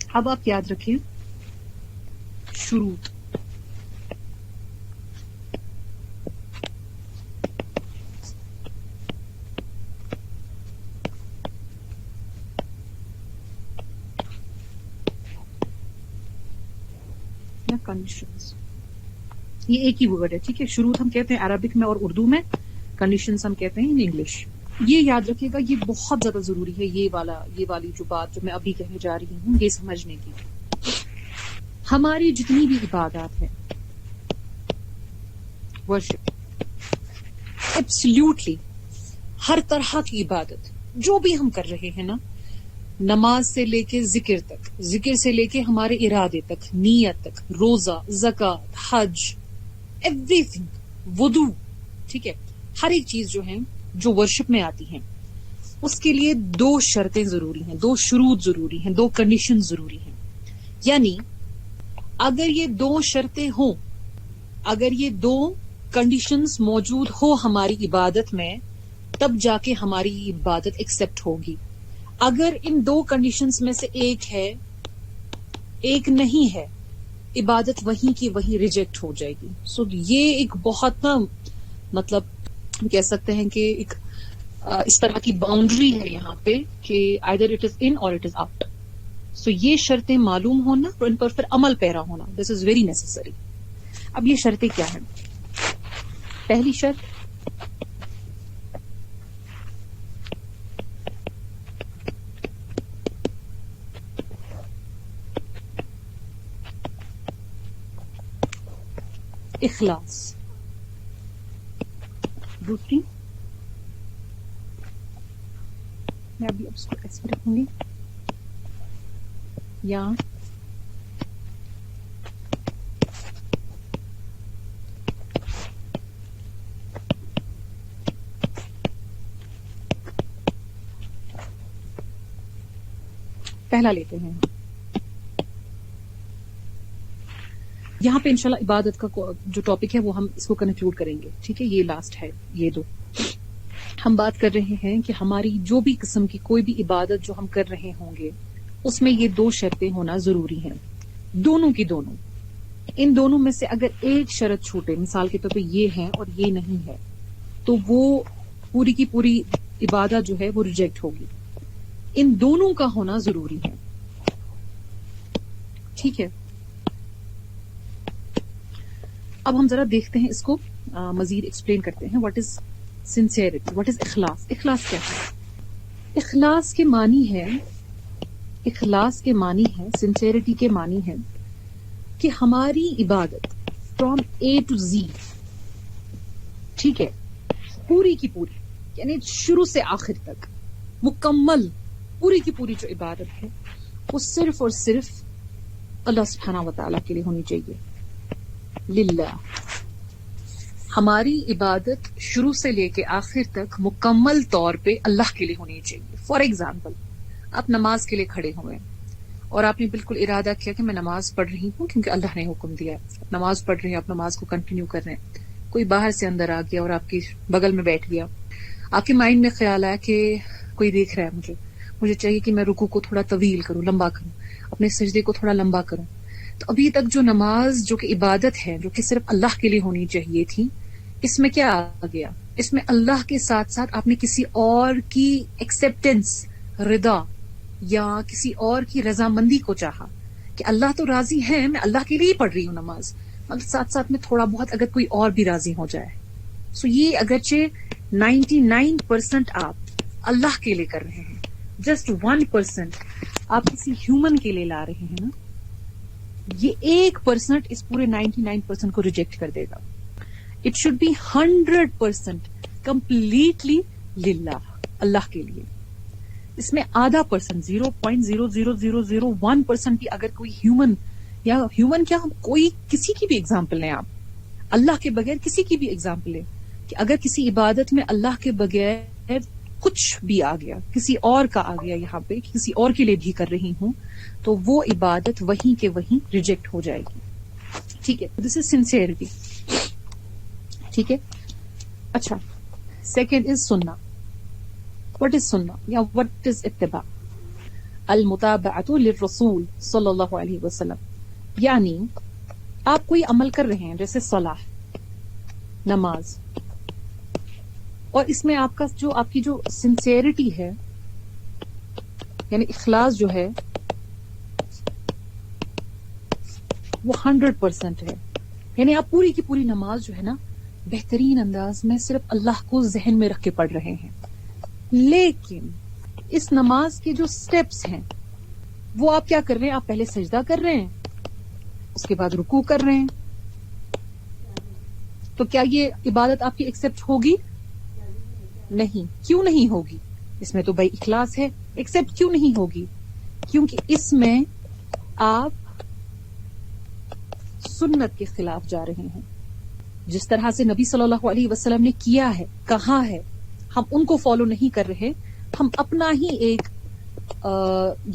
اب آپ یاد رکھیں شروط. یا کنڈیشنز، یہ ایک ہی ورڈ ہے، ٹھیک ہے. شروط ہم کہتے ہیں عربک میں اور اردو میں، کنڈیشنز ہم کہتے ہیں ان انگلش. یہ یاد رکھیے گا، یہ بہت زیادہ ضروری ہے، یہ والی جو بات جو میں ابھی کہنے جا رہی ہوں یہ سمجھنے کی. ہماری جتنی بھی عبادات ہیں، ورشپ، ایبسلیوٹلی ہر طرح کی عبادت جو بھی ہم کر رہے ہیں نا، نماز سے لے کے ذکر تک، ذکر سے لے کے ہمارے ارادے تک، نیت تک، روزہ، زکوٰۃ، حج، ایوری تھنگ، وضو، ٹھیک ہے، ہر ایک چیز جو ہے جو ورشپ میں آتی ہیں، اس کے لیے 2 شرطیں ضروری ہیں، 2 شروط ضروری ہیں، 2 کنڈیشن ضروری ہیں. یعنی اگر یہ 2 شرطیں ہوں، اگر یہ 2 کنڈیشنز موجود ہو ہماری عبادت میں، تب جا کے ہماری عبادت ایکسپٹ ہوگی. اگر ان 2 کنڈیشنز میں سے ایک ہے، ایک نہیں ہے، عبادت وہیں کی وہیں ریجیکٹ ہو جائے گی. سو یہ ایک بہت نا مطلب کہہ سکتے ہیں کہ ایک اس طرح کی باؤنڈری ہے یہاں پہ کہ either it is in or it is out. سو یہ شرطیں معلوم ہونا اور ان پر پھر عمل پیرا ہونا، دس از ویری نیسسری. اب یہ شرطیں کیا ہیں؟ پہلی شرط اخلاص. دوسری میں ابھی اب اس کو ایسے رکھوں گی، یا پہلا لیتے ہیں. یہاں پہ انشاءاللہ عبادت کا جو ٹاپک ہے وہ ہم اس کو کنکلوڈ کریں گے، ٹھیک ہے. یہ لاسٹ ہے. یہ 2 ہم بات کر رہے ہیں کہ ہماری جو بھی قسم کی کوئی بھی عبادت جو ہم کر رہے ہوں گے اس میں یہ 2 شرطیں ہونا ضروری ہیں، دونوں کی دونوں. ان دونوں میں سے اگر ایک شرط چھوٹے، مثال کے طور پہ یہ ہے اور یہ نہیں ہے، تو وہ پوری کی پوری عبادت جو ہے وہ ریجیکٹ ہوگی. ان دونوں کا ہونا ضروری ہے، ٹھیک ہے. اب ہم ذرا دیکھتے ہیں اس کو مزید ایکسپلین کرتے ہیں. What is sincerity, what is اخلاص. اخلاص کیا ہے؟ اخلاص کے معنی ہے سنسیئرٹی کے معنی ہے کہ ہماری عبادت فرام اے ٹو زی، ٹھیک ہے، پوری کی پوری، یعنی شروع سے آخر تک مکمل پوری کی پوری جو عبادت ہے وہ صرف اور صرف اللہ سبحانہ و تعالیٰ کے لیے ہونی چاہیے. للہ. ہماری عبادت شروع سے لے کے آخر تک مکمل طور پہ اللہ کے لیے ہونی چاہیے. فار ایگزامپل، آپ نماز کے لیے کھڑے ہوئے اور آپ نے بالکل ارادہ کیا کہ میں نماز پڑھ رہی ہوں کیونکہ اللہ نے حکم دیا ہے. نماز پڑھ رہے ہیں، آپ نماز کو کنٹینیو کر رہے ہیں. کوئی باہر سے اندر آ گیا اور آپ کی بغل میں بیٹھ گیا. آپ کے مائنڈ میں خیال آیا کہ کوئی دیکھ رہا ہے مجھے چاہیے کہ میں رکوع کو تھوڑا طویل کروں، لمبا کروں، اپنے سجدے کو تھوڑا لمبا کروں. تو ابھی تک جو نماز جو کہ عبادت ہے، جو کہ صرف اللہ کے لیے ہونی چاہیے تھی، اس میں کیا آ گیا؟ اس میں اللہ کے ساتھ ساتھ آپ نے کسی اور کی ایکسیپٹنس، رضا، یا کسی اور کی رضامندی کو چاہا کہ اللہ تو راضی ہے، میں اللہ کے لیے پڑھ رہی ہوں نماز، مگر ساتھ ساتھ میں تھوڑا بہت اگر کوئی اور بھی راضی ہو جائے. سو یہ اگرچہ 99% آپ اللہ کے لیے کر رہے ہیں، جسٹ 1% آپ کسی ہیومن کے لیے لا رہے ہیں نا، یہ 1% اس پورے 99% کو ریجیکٹ کر دے گا. اٹ شوڈ بی 100% کمپلیٹلی للہ، اللہ کے لیے. اس میں آدھا پرسنٹ 0.00001% بھی اگر کوئی ہیومن، یا ہیومن کیا، کوئی کسی کی بھی ایگزامپل لیں، آپ اللہ کے بغیر کسی کی بھی ایگزامپل لیں کہ اگر کسی عبادت میں اللہ کے بغیر کچھ بھی آ گیا، کسی اور کا آ گیا، یہاں پہ کسی اور کے لیے بھی کر رہی ہوں، تو وہ عبادت وہیں کے وہیں ریجیکٹ ہو جائے گی. ٹھیک ہے، دس از سنسیئرٹی. ٹھیک ہے. اچھا، سیکنڈ از سننا. وٹ از سننا یا وٹ از اتباع؟ المتابعۃ للرسول صلی اللہ علیہ وسلم، یعنی آپ کوئی عمل کر رہے ہیں جیسے صلاح، نماز، اور اس میں آپ کی جو سنسیئرٹی ہے، یعنی اخلاص جو ہے وہ 100% ہے. یعنی آپ پوری کی پوری نماز جو ہے نا بہترین انداز میں صرف اللہ کو ذہن میں رکھ کے پڑھ رہے ہیں، لیکن اس نماز کے جو سٹیپس ہیں وہ آپ کیا کر رہے ہیں؟ آپ پہلے سجدہ کر رہے ہیں، اس کے بعد رکوع کر رہے ہیں. تو کیا یہ عبادت آپ کی ایکسپٹ ہوگی؟ نہیں. کیوں نہیں ہوگی؟ اس میں تو بھائی اخلاص ہے. ایکسپٹ کیوں نہیں ہوگی؟ کیونکہ اس میں آپ سنت کے خلاف جا رہے ہیں. جس طرح سے نبی صلی اللہ علیہ وسلم نے کیا ہے، کہا ہے، ہم ان کو فالو نہیں کر رہے، ہم اپنا ہی ایک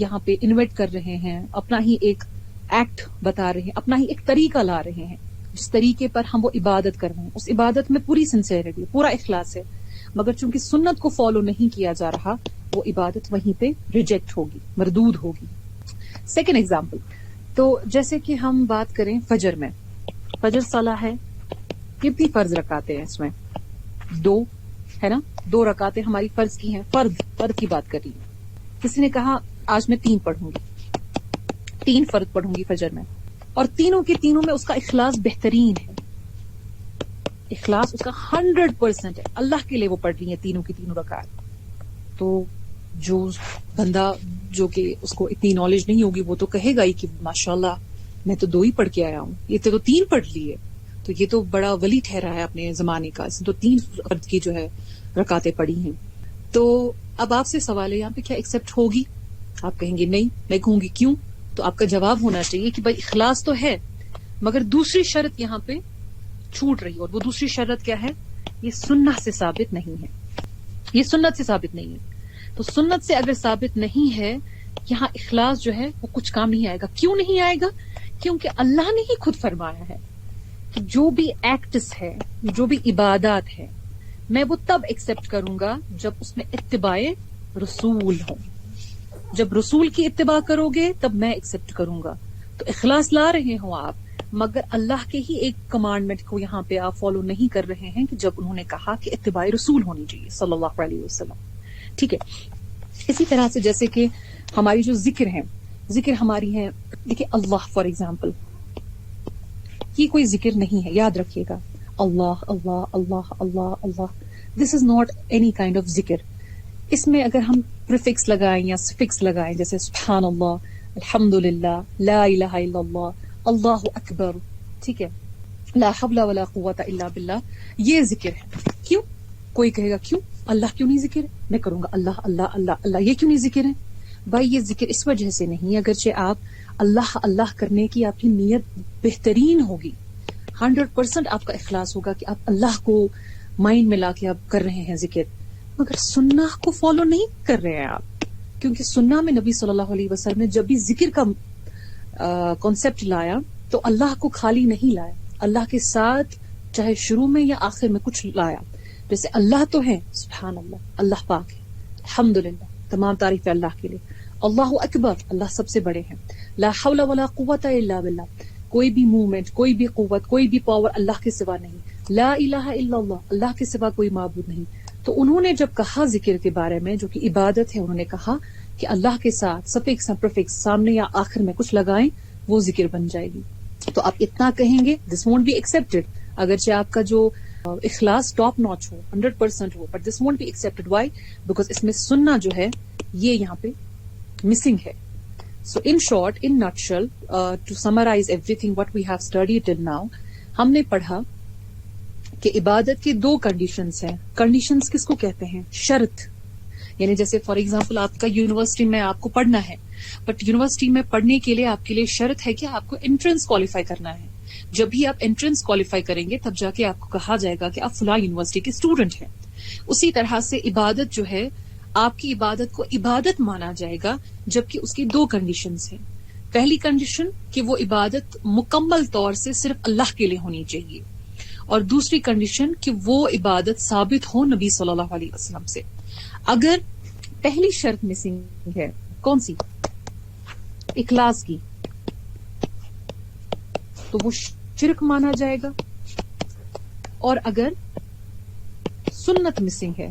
یہاں پہ انویٹ کر رہے ہیں، اپنا ہی ایک ایکٹ بتا رہے ہیں، اپنا ہی ایک طریقہ لا رہے ہیں جس طریقے پر ہم وہ عبادت کر رہے ہیں. اس عبادت میں پوری سنسیئرٹی، پورا اخلاص ہے، مگر چونکہ سنت کو فالو نہیں کیا جا رہا، وہ عبادت وہیں پہ ریجیکٹ ہوگی، مردود ہوگی. سیکنڈ ایگزامپل، تو جیسے کہ ہم بات کریں فجر میں، فجر صلاح ہے، کتنی فرض رکعتیں ہیں اس میں؟ 2 ہے نا. 2 رکعتیں ہماری فرض کی ہیں. فرض کی بات کر رہی ہوں. کسی نے کہا آج میں 3 پڑھوں گی، 3 فرض پڑھوں گی فجر میں، اور تینوں کے تینوں میں اس کا اخلاص بہترین ہے، اخلاص اس کا 100% ہے، اللہ کے لیے وہ پڑھ رہی ہیں تینوں کی تینوں رکعت. تو جو بندہ جو کہ اس کو اتنی نالج نہیں ہوگی وہ تو کہے گا ہی کہ ماشاءاللہ میں تو 2 ہی پڑھ کے آیا ہوں، یہ تو 3 پڑھ لیے، تو یہ تو بڑا ولی ٹھہرا ہے اپنے زمانے کا، اس نے تو 3 فرض کی جو ہے رکعتیں پڑھی ہیں. تو اب آپ سے سوال ہے یہاں پہ کیا ایکسپٹ ہوگی؟ آپ کہیں گے نہیں. میں کہوں گی کیوں؟ تو آپ کا جواب ہونا چاہیے کہ بھائی اخلاص تو ہے، مگر دوسری شرط یہاں پہ چھوٹ رہی، اور وہ دوسری شرط کیا ہے؟ یہ سنت سے ثابت نہیں ہے، یہ سنت سے ثابت نہیں ہے. تو سنت سے اگر ثابت نہیں ہے، یہاں اخلاص جو ہے وہ کچھ کام نہیں آئے گا. کیوں نہیں آئے گا؟ کیونکہ اللہ نے ہی خود فرمایا ہے کہ جو بھی ایکٹس ہے، جو بھی عبادات ہے، میں وہ تب ایکسپٹ کروں گا جب اس میں اتباع رسول ہو. جب رسول کی اتباع کرو گے تب میں ایکسپٹ کروں گا. تو اخلاص لا رہے ہوں آپ، مگر اللہ کے ہی ایک کمانڈمنٹ کو یہاں پہ آپ فالو نہیں کر رہے ہیں کہ جب انہوں نے کہا کہ اتباع رسول ہونی چاہیے صلی اللہ علیہ وسلم. ٹھیک ہے. اسی طرح سے جیسے کہ ہماری جو ذکر ہیں، ذکر ہماری ہیں، دیکھیں اللہ فار ایگزامپل، یہ کوئی ذکر نہیں ہے، یاد رکھیے گا. Allah Allah Allah Allah Allah, this is not any kind of ذکر. اس میں اگر ہم پریفکس لگائیں یا سفکس لگائیں، جیسے سبحان اللہ، الحمد للہ، لا الہ الا اللہ، اللہ اکبر، ٹھیک ہے، لا حول ولا قوت الا باللہ، یہ ذکر ہے. کیوں؟ کوئی کہے گا کیوں اللہ کیوں نہیں ذکر ہے؟ میں کروں گا اللہ اللہ اللہ اللہ، یہ کیوں نہیں ذکر ہے؟ بھائی یہ ذکر اس وجہ سے نہیں، اگرچہ آپ اللہ اللہ کرنے کی آپ کی نیت بہترین ہوگی، 100% آپ کا اخلاص ہوگا کہ آپ اللہ کو مائنڈ میں لا کے آپ کر رہے ہیں ذکر، مگر سنہ کو فالو نہیں کر رہے ہیں آپ. کیونکہ سنہ میں نبی صلی اللہ علیہ وسلم نے جب بھی ذکر کا کانسیپٹ لایا تو اللہ کو خالی نہیں لایا، اللہ کے ساتھ چاہے شروع میں یا آخر میں کچھ لایا. جیسے اللہ تو ہے، سبحان اللہ، اللہ پاک ہے، الحمدللہ، تمام تعریف اللہ کے لیے، اللہ اکبر، اللہ سب سے بڑے ہیں، لا حول ولا قوت الا باللہ، کوئی بھی موومنٹ، کوئی بھی قوت، کوئی بھی پاور اللہ کے سوا نہیں، لا الہ الا اللہ، اللہ کے سوا کوئی معبود نہیں. تو انہوں نے جب کہا ذکر کے بارے میں جو کہ عبادت ہے، انہوں نے کہا کہ اللہ کے ساتھ سفکس یا پریفکس سامنے یا آخر میں کچھ لگائیں وہ ذکر بن جائے گی. تو آپ اتنا کہیں گے، دس وونٹ بی ایکسپٹیڈ، اگرچہ آپ کا جو اخلاص ٹاپ ناچ ہو، 100% ہو، but this won't be expected. Why? Because اس میں سننا جو ہے یہ یہاں پہ مسنگ ہے. So in short, in nutshell, to summarize everything what we have studied till now, ہم نے پڑھا کہ عبادت کی 2 کنڈیشنز ہیں. کنڈیشنز کس کو کہتے ہیں؟ شرط. یعنی جیسے فار ایگزامپل آپ کا یونیورسٹی میں آپ کو پڑھنا ہے، بٹ یونیورسٹی میں پڑھنے کے لیے آپ کے لیے شرط ہے کہ آپ کو انٹرنس کوالیفائی کرنا ہے. جب بھی آپ انٹرنس کوالیفائی کریں گے تب جا کے آپ کو کہا جائے گا کہ آپ فلاں یونیورسٹی کے اسٹوڈنٹ ہیں. اسی طرح سے عبادت جو ہے، آپ کی عبادت کو عبادت مانا جائے گا جبکہ اس کی 2 کنڈیشنز ہیں. پہلی کنڈیشن کہ وہ عبادت مکمل طور سے صرف اللہ کے لیے ہونی چاہیے، اور دوسری کنڈیشن کہ وہ عبادت ثابت ہو نبی صلی اللہ علیہ وسلم سے. اگر پہلی شرط مسنگ ہے، کون سی؟ اخلاص کی تو وہ شرک مانا جائے گا، اور اگر سنت مسنگ ہے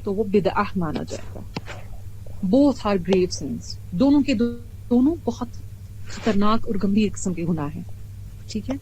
تو وہ بدعہ مانا جائے گا. بوتھ آر گریو سنس، دونوں کے دونوں بہت خطرناک اور گمبھیر قسم کے گناہ ہیں. ٹھیک ہے.